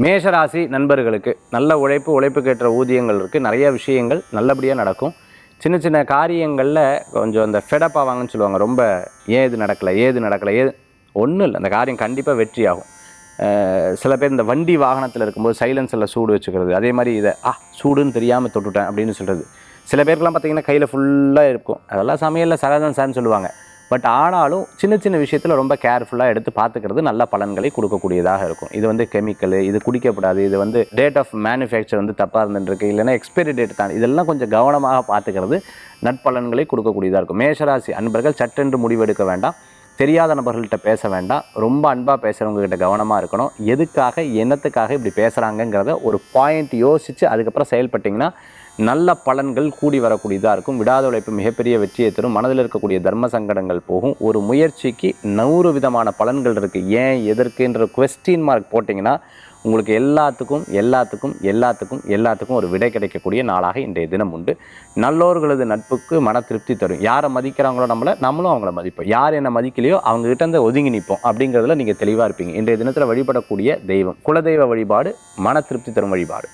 மேஷராசி நண்பர்களுக்கு நல்ல உழைப்புக்கேற்ற ஊதியங்கள் இருக்குது. நிறைய விஷயங்கள் நல்லபடியாக நடக்கும். சின்ன சின்ன காரியங்களில் கொஞ்சம் அந்த ஃபெடப் ஆவாங்கன்னு சொல்லுவாங்க. ரொம்ப ஏது நடக்கலை ஒன்றும் இல்லை, அந்த காரியம் கண்டிப்பாக வெற்றியாகும். சில பேர் இந்த வண்டி வாகனத்தில் இருக்கும்போது சைலன்ஸில் சூடு வச்சுக்கிறது, அதே மாதிரி இதை சூடுன்னு தெரியாமல் தொட்டுட்டேன் அப்படின்னு சொல்கிறது. சில பேருக்குலாம் பார்த்திங்கன்னா கையில் ஃபுல்லாக இருக்கும், அதெல்லாம் சமையலில் சகஜம் சார்னு சொல்லுவாங்க. பட் ஆனாலும் சின்ன சின்ன விஷயத்தில் ரொம்ப கேர்ஃபுல்லாக எடுத்து பார்த்துக்கிறது நல்ல பலன்களை கொடுக்கக்கூடியதாக இருக்கும். இது கெமிக்கல், இது குடிக்கப்படாது, இது டேட் ஆஃப் மேனுஃபேக்சர் தப்பாக இருந்துருக்கு, இல்லைன்னா எக்ஸ்பைரி டேட் தான், இதெல்லாம் கொஞ்சம் கவனமாக பார்த்துக்கிறது நற்பலன்களை கொடுக்கக்கூடியதாக இருக்கும். மேஷராசி அன்பர்கள் சட்டென்று முடிவெடுக்க வேண்டாம். தெரியாத நபர்கள்ட்ட பேச வேண்டாம். ரொம்ப அன்பாக பேசுகிறவங்ககிட்ட கவனமாக இருக்கணும். எதுக்காக என்னத்துக்காக இப்படி பேசுகிறாங்கங்கிறத ஒரு பாயிண்ட் யோசித்து அதுக்கப்புறம் செயல்பட்டிங்கன்னா நல்ல பலன்கள் கூடி வரக்கூடியதாக இருக்கும். விடாத உழைப்பு மிகப்பெரிய வெற்றியை தரும். மனதில் இருக்கக்கூடிய தர்ம சங்கடங்கள் போகும். ஒரு முயற்சிக்கு 100 விதமான பலன்கள் இருக்குது. ஏன் எதற்குன்ற குவெஸ்டின் மார்க் போட்டிங்கன்னா உங்களுக்கு எல்லாத்துக்கும் ஒரு விடை கிடைக்கக்கூடிய நாளாக இன்றைய தினம் உண்டு. நல்லோர்களது நட்புக்கு மன திருப்தி தரும். யாரை மதிக்கிறாங்களோ நம்மளும் அவங்கள மதிப்போம். யார் என்ன மதிக்கலையோ அவங்ககிட்ட இருந்து ஒதுங்கி நிற்போம். அப்படிங்கிறதுல நீங்கள் தெளிவாக இருப்பீங்க. இன்றைய தினத்தில் வழிபடக்கூடிய தெய்வம் குலதெய்வ வழிபாடு மன திருப்தி தரும் வழிபாடு.